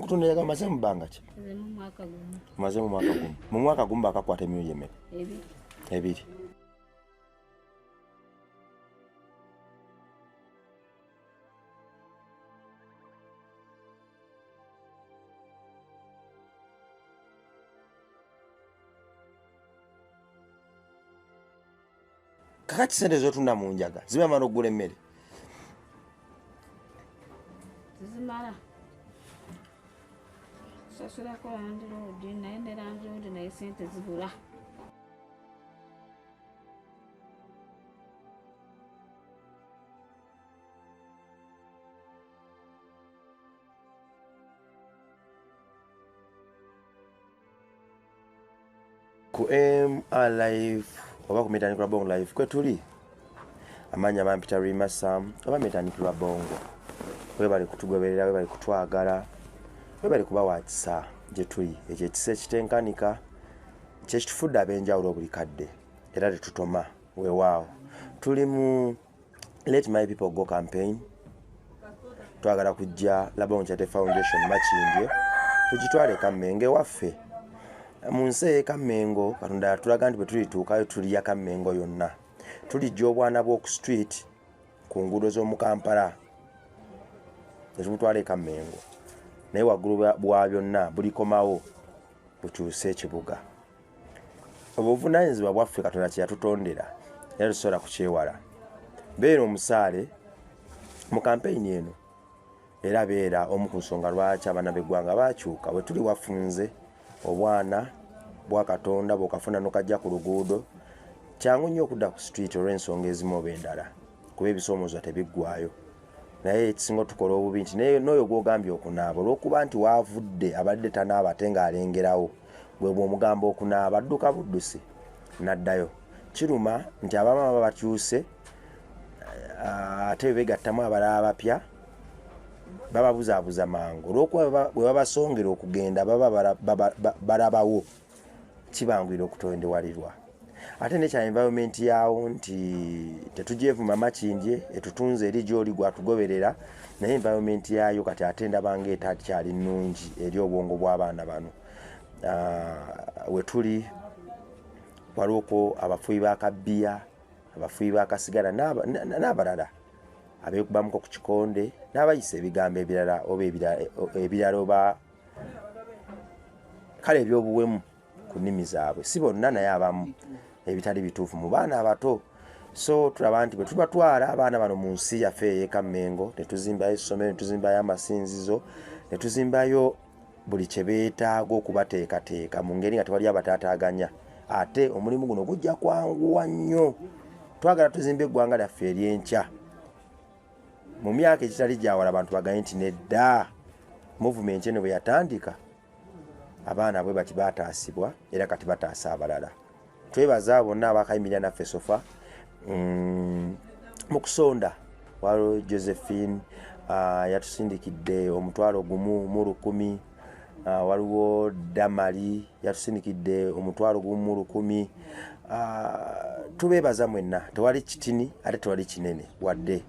mukutondera amaze mu bbanga ki? Maze mu mwaka gumu. Mu mwaka gumu bakakwata emyoyo emeka? Ebiri. Kakati sente zotunda mu njaga zimamala okugula emmere? Zimala sasulako landiroodi naye ne landiroodi naye sente zibula. Ku MR Live oba ku Metanikula Bongo Live kwe tuli amanya Mampita Rima Sam oba Metanikula Bongo webale kutugoberera webale kutwagala webale kuba wakisa gye tuli ekyo ekisa ekitenkanika kyekitufudde ab'enjawulo buli kadde era tetutoma weewaawo tuli mu Let My People Go campaign twagala kujja Labongo Kyate Foundation Makindye tugitwale Kamenge waffe mu nsi ey'Ekamengo Katonda yatulaga nti bwe tulituukayo tuliya Kamengo yonna tulijja obwana bw'oku street ku nguudo z'omu Kampala netubutwala Kamengo naye waggulu bwa byonna bulikomawo bukyuse ekibuga obuvunaanyizibwa bwaffe Katonda kye yatutondera era tusobola kukyewala beera omusaale mu kampeyini eno era beera omu ku nsonga lwaki abaana b'eggwanga bakyuka bwe tuli wafunze obwana bwa Katonda bw'okafuna n'okajja ku luguudo kyangu nnyo okudda ku street olw'ensonga ezimu oba endala kuba ebisoomooza tebiggwayo naye ekisinga tukola obubi nti n'oyo gw'ogambye okunaaba olw'okuba nti waavudde abadde tanaaba ate ng'alengerawo bwe bw'omugamba okunaaba adduka buddusi n'addayo kiruma nti abamu baba bakyuse ate begattamu abalala bapya bababuzaabuza mangu olw'okuba bwe babasongera okugenda baba balabawo kibangwira okutondewalirwa ate ne kya environment yawo nti tetugyevuma Makindye etutunze eri gy'oli gwatugoberera naye environment yayo kati ate ndaba ng'etakyali nnungi eri obwongo bw'abaana bano we tuli waliwo abafuyi b'akabbiya abafuyi b'akasigala n'abalala abeekubamuko ku kikonde n'abayisa ebigambo ebirala oba ebirala oba kale ebyobuwemu ku nnimi zaabwe si bonna naye abamu ebitali bituufu mu baana abato so tulaba nti bwe tubatwala abaana bano mu nsi yaffe ey'Ekamengo ne tuzimbayo essomero ne tuzimbayo amasinzizo ne tuzimbayo buli kye beetaaga okubateekateeka mu ngeri nga tewali abataataaganya ate omulimu guno gujja kwanguwa nnyo twagala tuzimba eggwanga lyaffe ery'enkya mu myaka egitali gyawala abantu baganye nti nedda movement eno bwe yatandika abaana bwe bati baataasibwa era kati bataasa abalala twebaza bonna abakayimirira naffe sofa mu kusonda waliwo Josephine yatusindikidde omutwalo gumu mu 1,000 waliwo Damali yatusindikidde omutwalo gumu mu 1,000 tubeebaza mwenna tewali kitini ate tewali kinene wadde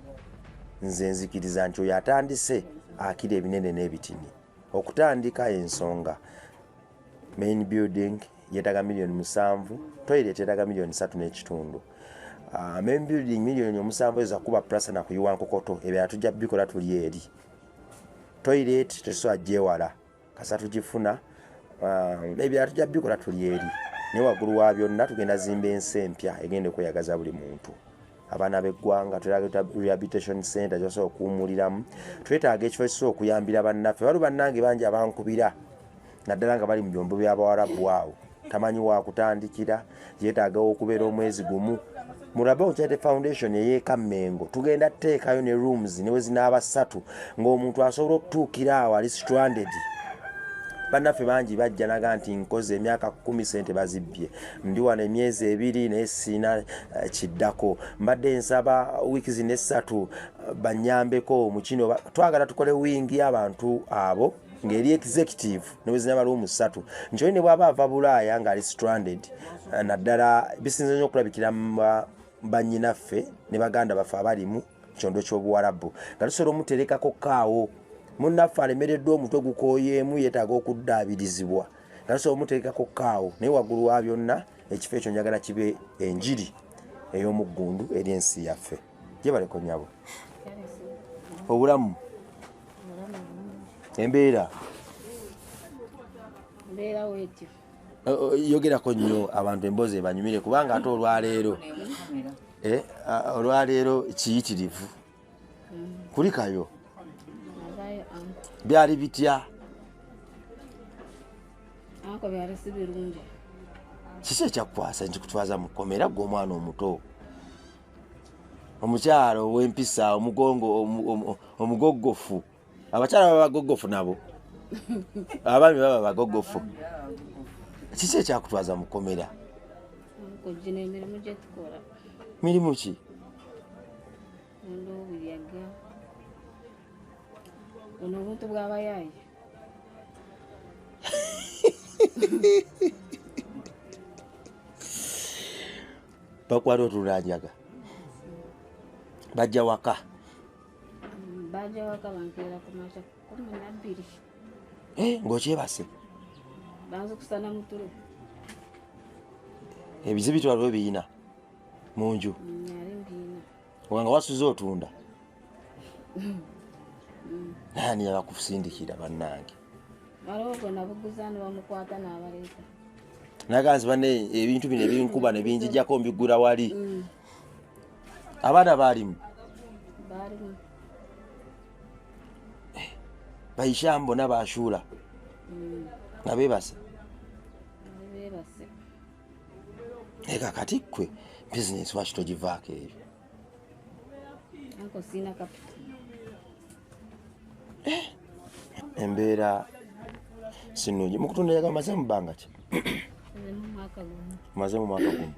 nze nzikiriza nti oyo atandise akira ebinene n'ebitini okutandika ensonga main building yetaga $7,000,000 toilet yetaga $3.5 main building $7,000,000 eza kuba plasa na kuyiwa nkokoto ebya tujja bikola tuli eri toilet tesoa jewala kasatu gifuna ebya tujja bikola tuli eri ne waggulu wa byonna tugenda zimba ensi empya egende kweyagaza buli muntu abaana b'eggwanga twetaaga rehabilitation center gyosobola okuwummuliramu twetaaga ekifo ekisobola okuyambira bannaffe waliwo bannange bangi abankubira naddala nga bali mu byombo by'Abawarabu awo tamanyi wa kutandikira yeetaagawo okubeera omwezi gumu mu Labongo Kyate Foundation ey'Ekamengo tugenda tuteekayo ne rooms ne we zinaaba 3 ng'omuntu asobola okutuukira awo ali stranded bannaffe bangi bajja naga nti nkoze emyaka 10 sente bazibbye ndi wano emyezi 2 naye sina kiddako mbadde nsaba wiiki zino 3 bannyambeko mu kino twagala tukole wingi y'abantu abo ngeri executive ne wezinaba room 3 njoyi ne bwaba ava Bulaaya nga ali stranded naddala bisinze nnyo okulabikira bannyinaffe ne baganda baffe abali mu kyondo ky'Obuwarabu nga tusobola omuterekako kaawo munnaffe alemereddwa omutwe gukooyeemu yeetaaga okuddaabirizibwa nasobola omuteekako kaawo naye waggulu wa byonna ekifo ekyo njagala kibe enjiri ey'omuggundu eri ensi yaffe gye baleko nyabo obulamu embeera wetyo yogerako nnyo abantu emboozi ebanyumire kubanga ate olwaleero kiyitirivu kulikayo byali bitya ako byali si birungi kiki ekyakukwasa nkikutwaza mu kkomera gwe omwana omuto omukyalo ow'empisa omugoggofu abakyala baba bagoggofu nabo abaami baba bagoggofu kiki ekyakutwaza mu kkomera kujina emirimu gye tukola mirimu ki ndobulyaga ono obuntu bw'abayaayi bakwata otulanjaga bajja waka bankeera ku makya 12 ng'okyebase banze kusana mutulo ebizi bitwalwa ebiyina mu nju ali mbiina nga wasuze otunda naani yabakusindikira bannange waliwo gonna buguza ne bamukwata n'abaleeta naganzi banne ebintu bino ebinkuba ne binjijjako mbigura wali abaana baalimu Baishambo mbona bashuula nga beebase eka kati ggwe bizinesi lwaki togivaako ebyo anko sina kapita embeera sinungi mukutunda yaga maze mu bbanga ki maze mu mwaka gumu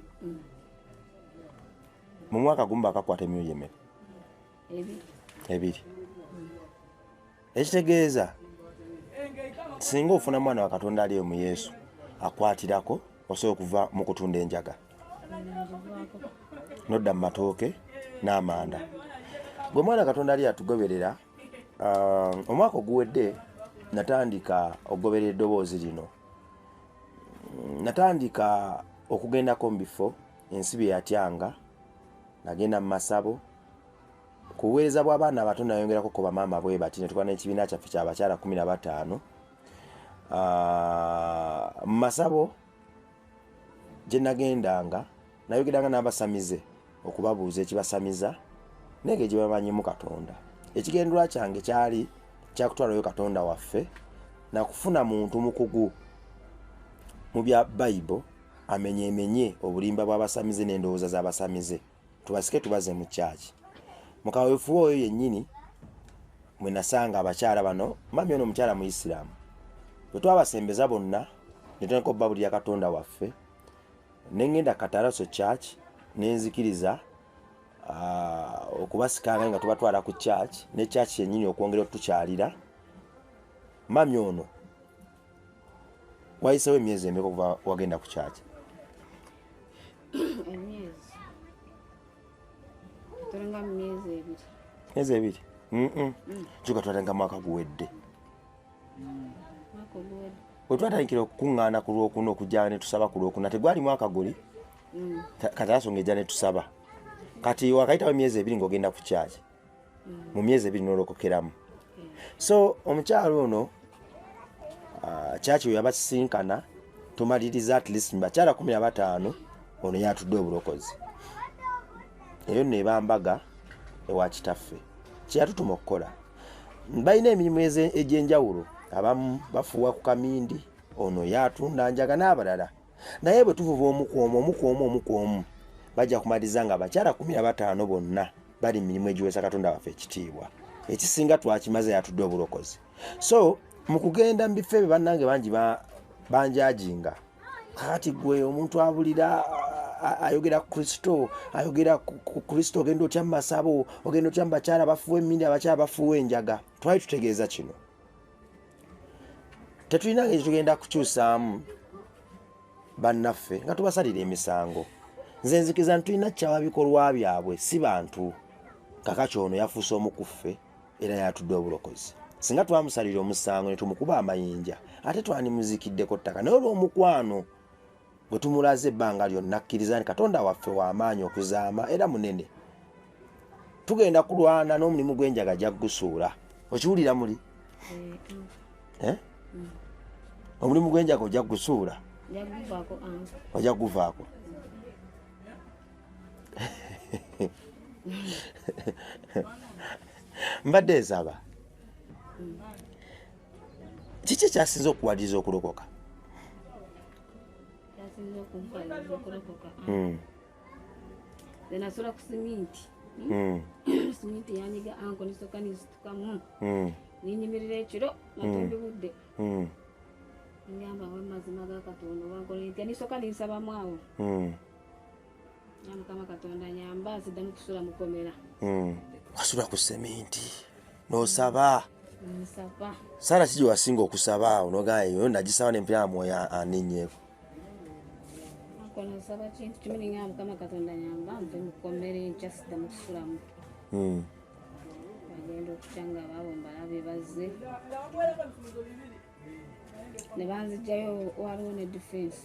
mu mwaka gumu bakakwata emyoyo emeka ebiri ekitegeeza singa ofuna mwana wa Katonda aliyo mu Yesu akwatirako osobola okuva mu kutunda enjaga nodda mu matooke n'amanda gwe mwana Katonda ali atugoberera omwaka oguwedde natandika okugoberera eddoboozi lino natandika okugendako mu bifo ensi bye yatyanga nagenda mu masabo kuweereza bw'abaana abato nayongerako ko bamaama bwe bati ne tuba n'ekibiina kyaffe ky'abakyala 15 mu masabo gye nagendanga nayogeranga n'abasamize okubabuuza ekibasamiza nenge gye bamanyimu Katonda ekigendera kyange kyali kyakutwalayo Katonda waffe nakufuna muntu mukugu mu bya Bible amenyemenye obulimba bw'abasamize n'endowooza z'abasamize tubasike tubaze mu kyaki mukaweefuwa oyo yennyini mwe nasanga abakyala bano mami ono omukyala mu Isiraamu bwe twabasembeza bonna ne tutandika obbabulira Katonda waffe ne ngenda Kataraso Church ne nzikiriza okubasikanga nga tubatwala ku church ne church yennyini okwongera otukyalira mami ono wayisewo emyezi emeka okuva wagenda ku church emyezi ebiri kyuka twatenga mwaka guwedde bwe twatandikira okukuŋŋaana ku Lwokuna okujja ne tusaba ku Lwokuna tegwali mwaka guli Kataraso ng'ejja ne tusaba kati wakayitawo emyezi ebiri ng'ogenda ku church mu myezi ebiri n'olokokeramu so omukyalo ono church we yabasisinkana tumaliriza at least bakyala 15 ono yatudde obulokozi eyo nno eba mbaga ewa kitaffe kyeyatutuma okukola balina emirimu egy'enjawulo abamu bafuuwa ku kamindi ono yatunda njaga n'abalala naye bwe tuvuba omukwomu bajja kumaliriza nga abakyala 15 bonna bali mu mirimu egiweesa Katonda waffe ekitiibwa ekisinga twakimaze yatudde obulokozi so mu kugenda mu bifo ebyo bannange bangi banjajinga kati gwe omuntu abulira ayogera ku Kristo ayogera ku Kristo ogenda otya mu masabo ogenda otya mu bakyala bafuuwa emmindi abakyala bafuuwa enjaga twali tutegeeza kino tetulina ngeri tugenda kukyusaamu bannaffe nga tubasalira emisango nze nzikiriza ntulina kyawa bikolwa byabwe si bantu kakaki ono yafuuse omu ku ffe era yatudde obulokozi singa twamusalira omusango ne tumukuba amayinja ate twanimuzikiddeko ttaka naye olw'omukwano gwe tumulaze ebbanga lyonna akkiriza nti Katonda waffe w'amaanyi okuzaama era munene tugenda kulwana n'omulimu gw'enjaga jaggusuula okiwulira muli omulimu gw'enjaga ojja gusuula ojja guvaako mbadde nsaba kiki ekyasinza okuwaliriza okulokoka nasula ku siminti siminti yanyiga anko nisoka nisitukamu ninyimirira ekiro natombi budde ngamba wamazima ga Katonda wankolera nisoka ninsabamu awo Mukama Katonda nyamba nziddamu kusula mukomera wasula ku seminti n'osaba nsaba Sara kiji wasinga okusaba awo nogaa eyo nagisaba n'empira mwoyo aninyeeko kono saba kintu kimu nga Mukama Katonda nyamba nve mukomera enkya siddamu kusulamu bagenda okukyanga babomba labe bazze ne banzijjayo waliwo ne defense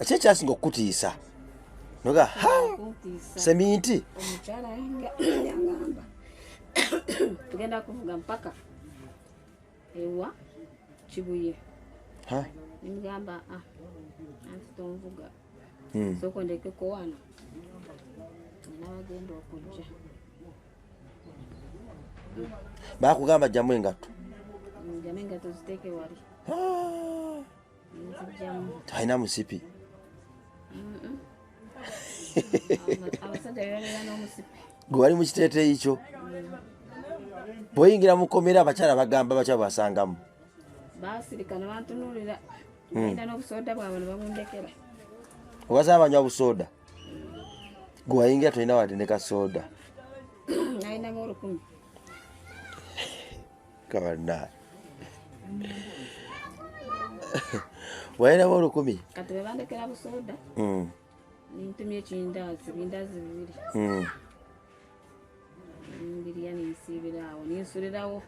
eki ekyasinga okutiisa noga seminti omukyala yangamba tugenda kuvuga mpaka ewa Kibuye nimugamba anti tonvuga soko ndekeko wano nabagenda okujja bakugamba jjamu engatto ziteeke wali talina musipi abasajja bebabeera n'omusipi gwe wali mu kiteeteeyi kyo bw'oyingira mu kkomera abakyala bagamba bakyala basangamu basirika ne bantunuulira ayina n'obusooda bwabwe ne babundekera obasaba banywa busooda gwe wayingira tolina wadde ne kasooda ayinamu 10 kabannaye wayinamu 10 kati bebandekera busooda nintumya ekindaazi bindaazi 2 mbirya ninsiibira awo ninsulirawo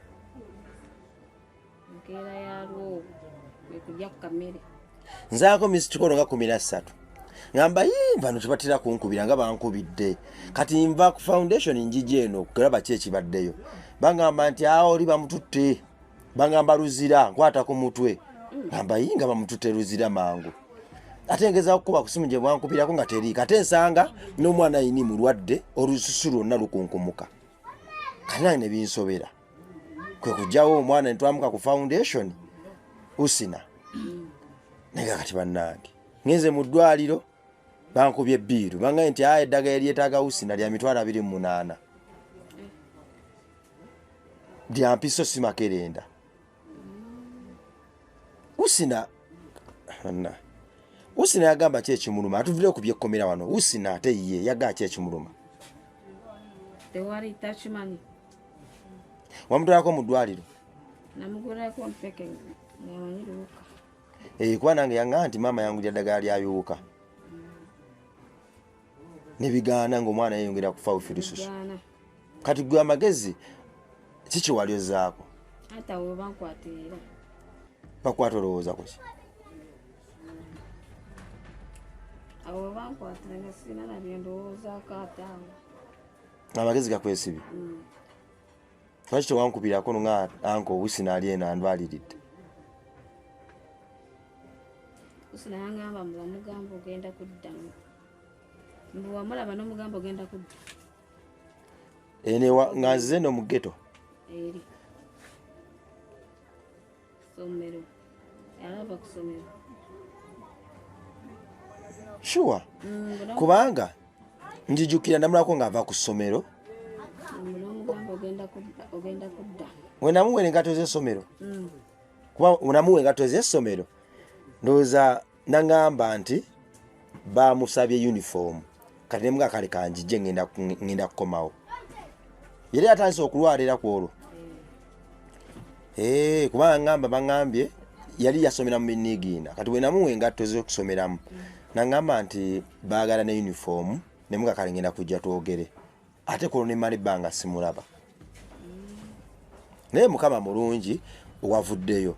nkeera yalwo ekulya ku kamere nzaako misikolo nga 13 ngamba bano tebatera kunkubira nga bankubidde kati nva ku foundation njiji eno okulaba ki ekibaddeyo bangamba nti oli bamututte bangamba Luzira nkwata ku mutwe ngamba nga bamututte Luzira mangu ate ngeza okukuba ku simu gye bwankubirako nga teri kate nsanga n'omwana yini mulwadde olususu lwonna lukunkumuka kana ne binsobera kwe kujjawo omwana ntwamuka ku foundation usina nega kati bannange ngenze mu ddwaliro bankubye ebbiiru bangaye nti eddagala eryetaaga usina lya 28 lya mpiso si makerenda usina yagamba ki ekimuluma atuvire ku byekkomera wano usina ate ye yagaa ki ekimuluma tewali tachimanyi wamutwalako mu ddwaliro namugulako mpeke namanyiruka kuba nange yaŋŋaa nti maama yangulya ddagala lyayuuka nebigaana ng'omwana yeyongera kufa bufirususu kati gwe amagezi kiki wali ozzaako ate awo bankwatira bakwata olowooza kuki awo bankwatira nga sina nabye ndowoozaako ate awo amagezi gakwesibye lwaki tewankubirako nga anko Usina ali eno andwaliridde Usina yangamba mubamugamba ogenda kuddamu mbu wamulaba n'omugamba ogenda kudda enewa nga nzize no mu ghetto eri somero yalava ku somero sure kubanga njijukira namulako ng'ava ku ssomero n'omugamba ogenda kudda we namuwe engato z'essomero kuba namuwe engato z'essomero ndowooza naŋŋamba nti bamusabye uniform kati ne mga kale kanjije ngenda kukomawo yali atandise okulwalira ku olwo kubanga ŋŋamba baŋŋambye yali yasomera mu Binigiina kati we namuwe engatto z'okusomeramu naŋŋamba nti baagala ne uniform ne mugakale ngenda kujja twogere ate kuno ne mali banga simulaba naye mukama mulungi wavuddeyo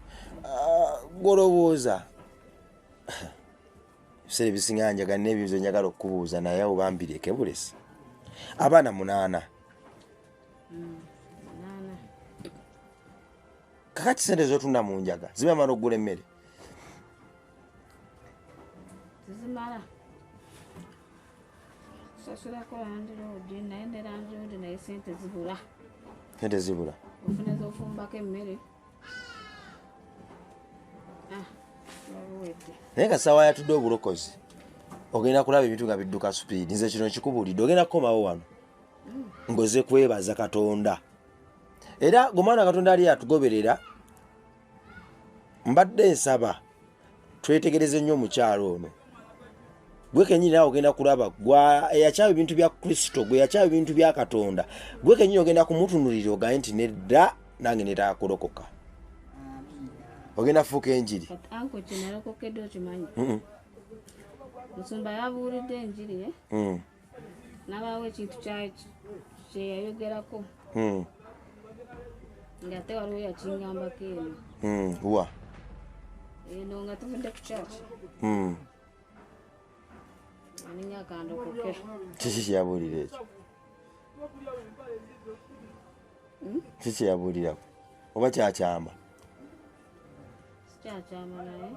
golowooza sere bisinga njaga n'ebibuzo njagala okubuuza naye obambireke bulesi abaana 8 kakati sente zotunda mu njaga zibamala okugula emmere zimala sasulako landiroodi naye ne landiroodi naye sente zibula ofuna zofumbako emmere naye kasawa yatudde obulokozi ogenda kulaba ebintu nga bidduka supiidi nze kino nkikubuulidde ogenda kukomawo wano ngoze kwebaza Katonda era gomwana Katonda ali atugoberera mbadde nsaba twetegereze nnyo omukyalo ono gwe kenyini nawe ogenda kulaba gwa eyakyawa ebintu bya Kristo gwe yakyawa ebintu bya Katonda gwe kenyini ogenda kumutunulira ogaye nti nedda nange netakulokoka ogenda fuuka enjiri anko kinalokokedde okimanyi musumba yabuulidde enjiri nabaawo ekintu kyeyayogerako ng'ate waliwo yakingambako eno wa eno nga tuvudde ku kyaki aninya akandokoke kiki kyeyabuulira ekyo kiki kyeyabuulirako oba kyakyama kyakyama naye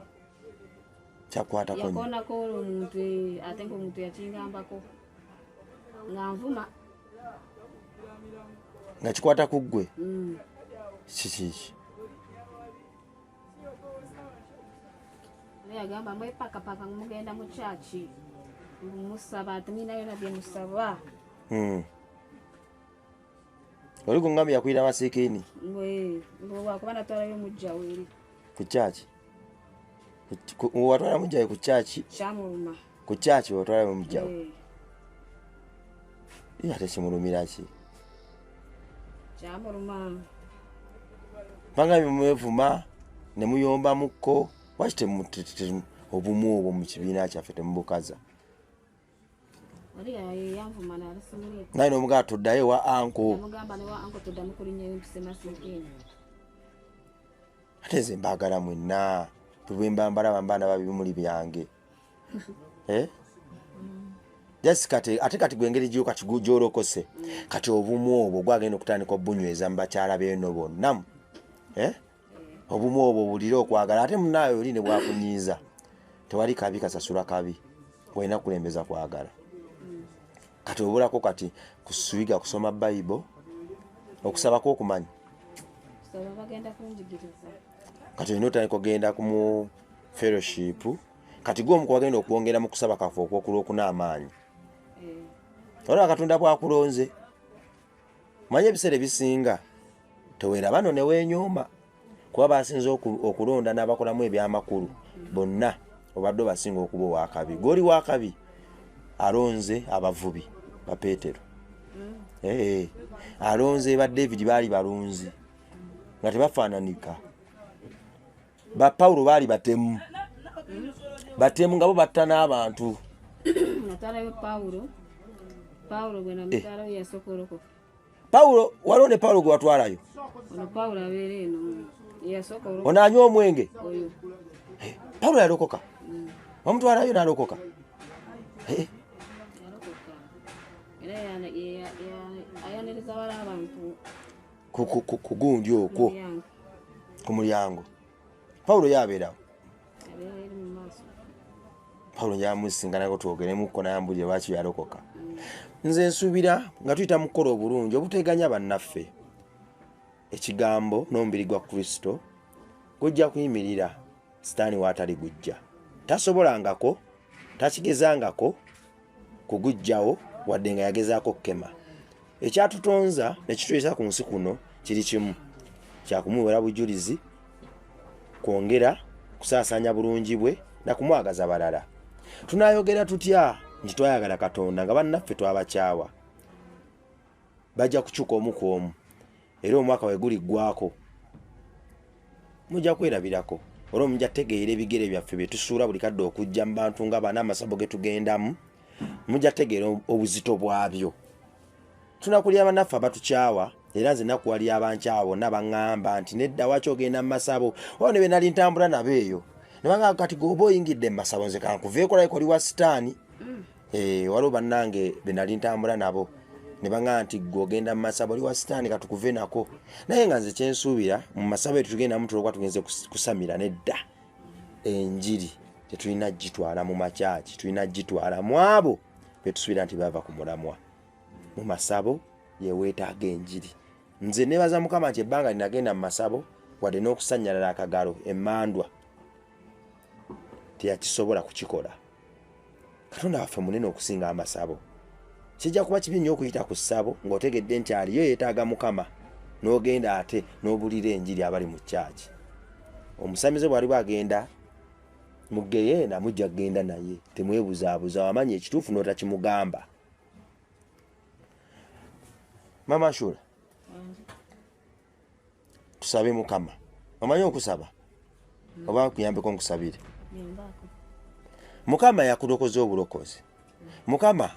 kyakwatako yakonako omuntu ate ng'omuntu yakingambako nga nvuma nga kikwata ku ggwe kiki naye agamba mwepakapaka mugenda mu kyaki musaba ate nina yona bye musaba oli kungambi yakwira amasiikini wakuba natwalayo mujjawe eri ku kyaki watwala mujjawe ku kyaki kyamuluma ku kyaki watwalayo mujjawe ate kimulumira ki kyamuluma panga bimwevuma ne muyomba mukko waki obumu obwo mu kibiina kyaffe temubukaza naye n'omugaa toddayo wa anko ate nze mbaagala mwenna tubwembambalaba mbaana babimuli byange ate kati gwengeri gyolokose kati obumu obwo gwagenda okutandika obunyweza mu bakyala beno bonna obumu obwo bulire okwagala ate munaawe oli ne bwakunyiiza tewali kabi kasasula kabi walina kulembeza kwagala kati obulako kati kusuiga kusoma Bible okusabako okumanyi kati olina otandika ogenda mu fellowship kati gwomu kwagenda okwongera mu kusaba kafe okwokulwokuna amaanyi olaba Katonda bwakulonze manye ebiseera ebisinga teweeraba no ne weenyooma kuba basinze okulonda n'abakolamu ebyamakulu bonna obadde basinga okuba owakabi gwoli wakabi alonze abavubi ba Petero alonze ba David baali balunzi nga tebafaananika ba Paulo baali batemu nga bo batta n'abantu natalayo Paulo gwe namutalayo yasokolokoka Paulo waliwo ne Paulo gwe watwalayo ono Paulo abeera eno yasokolokoka ono anywa omwenge oyo Paulo yalokoka wamutwalayo n'alokoka era ayaniriza wala abantu ku gundi okwo ku mulyango Paulo yabeerawo Paulo njamusinganako twogeremukko nayambulire lwaki yalokoka nze nsuubira nga tuyita mu kukola obulungi obuteganya bannaffe ekigambo n'omubiri gwa Kristo gujja kuyimirira sitaani waatali gujja tasobolangako takigezangako kugujjawo wadde nga yagezaako kkema ekyatutonza ne kituyisa ku nsi kuno kiri kimu kyakumuwera bujulizi kwongera kusaasaanya bulungi bwe na kumwagaza balala tunayogera tutya nti twayagala Katonda nga bannaffe twabakyawa bajja kukyuka omu ku omu era omwaka we guliggwako mujja kwerabirako olwo mujja tegeera ebigere byaffe bye tusuula buli kadde okujja mu bantu nga bana amasabo ge tugendamu mujja tegeera obuzito bwabyo. Tunakulya bannaffe abatukyawa era nze nakuwali abankyawa bonna baŋŋamba nti nedda waki ogenda mu masabo oba ne be nali ntambula nabo eyo ne baŋŋamba kati g'oba oyingidde mu masabo nze kankuveeko like oli wa sitaani. Waliwo bannange be nali ntambula nabo ne baŋŋamba nti g'ogenda mu masabo oli wa sitaani katukuve nako naye nga nze kyensuubira mu masabo eyo tugendamu tulokwa tugenze kusamira nedda. Enjiri tetulina gitwala mu makyaki, tulina gitwala mu abo be tusuubira nti bava ku mulamwa. Mu masabo ye weetaaga enjiri. Nze nebaza Mukama nti ebbanga linagenda mu masabo wadde n'okusanyalala akagalo emmandwa teyakisobola kukikola. Katonda waffe munene okusinga amasabo. Kijja kuba kibi nnyo okuyita ku ssabo ng'otegedde nti aliyo yeetaaga Mukama n'ogenda ate n'obulira enjiri abali mu kyaki. Omusamize bw'ali bw'agenda mu ggeyeena mujja kgenda naye temwebuzaabuza wamanya ekituufu n'otakimugamba. Mama Shula, tusabe Mukama. Omanyi okusaba? Oba kuyambeko nkusabire? Mukama yakulokoza obulokozi. Mukama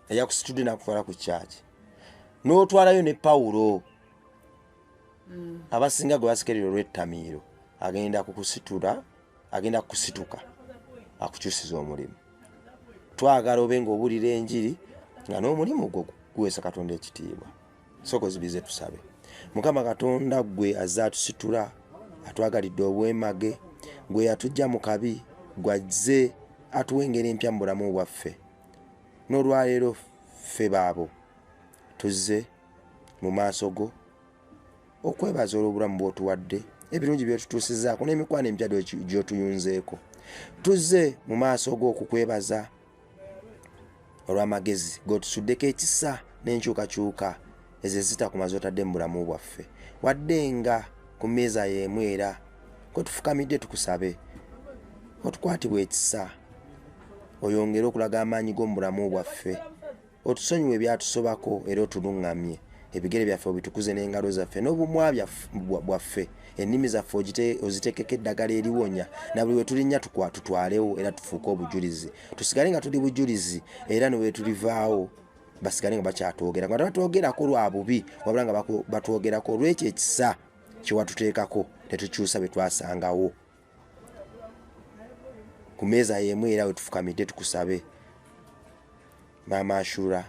yakusitudde nakutwala ku kyaki. N'otwalayo ne Pawulo. Abasinga gwe basikerera olw'ettamiiro. Agenda kukusitula, agenda kukusituka. Akukyusiza omulimu. Twagala obe ng'obulira enjiri nga n'omulimu gwo guweesa Katonda ekitiibwa. Soko zibize tusabe. Mukama Katonda gwe azza atusitula, atwagalidde obwemage, gwe yatujja mu kabi, gwazze atuwa engeri empya mu bulamu bwaffe. N'olwaleero ffe baabo tuzze mu maaso go okwebaza olw'obulamu bw'otuwadde, ebirungi by'otutuusizzaako n'emikwano emipya gy'otuyunzeeko. Tuzze mu maaso go okukwebaza olw'amagezi g'otusuddeko ekisa n'enkyukakyuka ezo ezitakumaze otadde mu bulamu bwaffe. Wadde nga ku mmeeza y'emu era kwetufukamidde tukusabe otukwatibwa ekisa, oyongere okulaga amaanyi g'omu bulamu bwaffe, otusonyiwe ebyatusobako era otuluŋŋamye. Ebigere byaffe obitukuze n'engalo zaffe n'obumwa bwaffe, ennimi zaffe oziteekeko eddagala eriwonya, na buli we tulinnya tutwalewo era tufuuke obujulizi. Tusigale nga tuli bujulizi era ne we tulivaawo basigale nga bakyatwogera nga tebatwogerako lwa bubi wabula nga batwogerako olw'ekyo ekisa kye watuteekako ne tukyusa bye twasangawo. Ku mmeeza y'emu era we tufukamidde tukusabe. Maama Ashura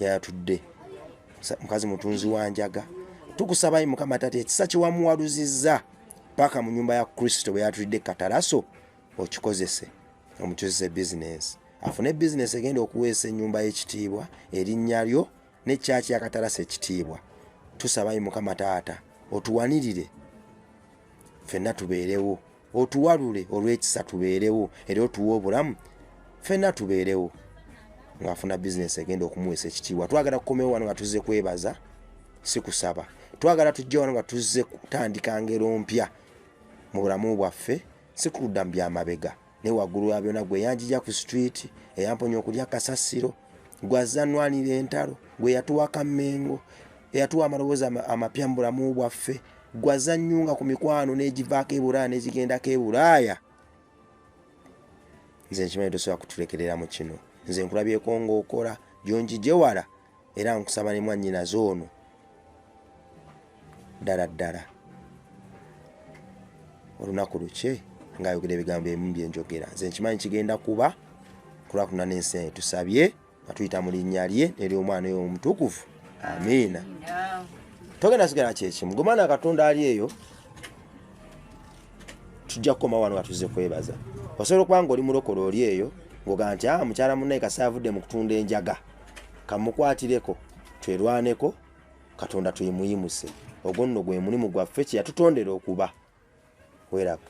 yayatudde, mukazi mutunzi wa njaga, tukusaba Mukama Tate ekisa kye wamuwaluzizza paka mu nnyumba ya Kristo bwe yatulidde Katalaso okikozese omukyusise bizinesi, afune bizinesi egenda okuweesa ennyumba y'ekitiibwa, erinnya lyo n'ekyaki ya Katalaso ekitiibwa. Tusaba Mukama Taata otuwanirire ffenna tubeerewo, otuwalule olw'ekisa tubeerewo era otuwe obulamu ffenna tubeerewo ng'afuna bizinesi egenda okumuweesa ekitiibwa. Twagala kukomewo wano nga tuzze kwebaza, si kusaba. Twagala tujje wano nga tuzze kutandika ngero mpya mu bulamu bwaffe, si kudda mu byamabega. Ne waggulu wa byonna gwe yanjija ku street, eyamponya okulya kasasiro, gwe azza nnwanira entalo, gwe yatuwa Kammengo, eyatuwa amaloboozi amapya mu bulamu bwaffe, gwe azza nnyunga ku mikwano n'egivaako e Bulaaya n'egigendako e Bulaaya. Nze nkimanyi tosobola kutulekerera mu kino. Nze nkulabyeko ng'okola gyonjije wala era nkusaba ne mwannyinaze ono ddala ddala olunaku lukye ng'ayogera ebigambo ebimu bye njogera. Nze nkimanyi kigenda kuba kulwakuna n'ensi tusabye nga tuyita mu linnya lye n'ery'Omwana oyo omutukuvu. Amiina. Togenda sigala kyekimu. Gumana Katonda ali eyo tujja kukoma wano nga tuzze kwebaza. Osobola okuba ng'oli mulokole oli eyo ng'ogamba nti mukyala munnaye kasi avudde mu kutunda enjaga, kamukwatireko twerwaneko Katonda tuyimuyimuse. Ogwo nno gwe mulimu gwaffe kye yatutondera okuba. Weeraba.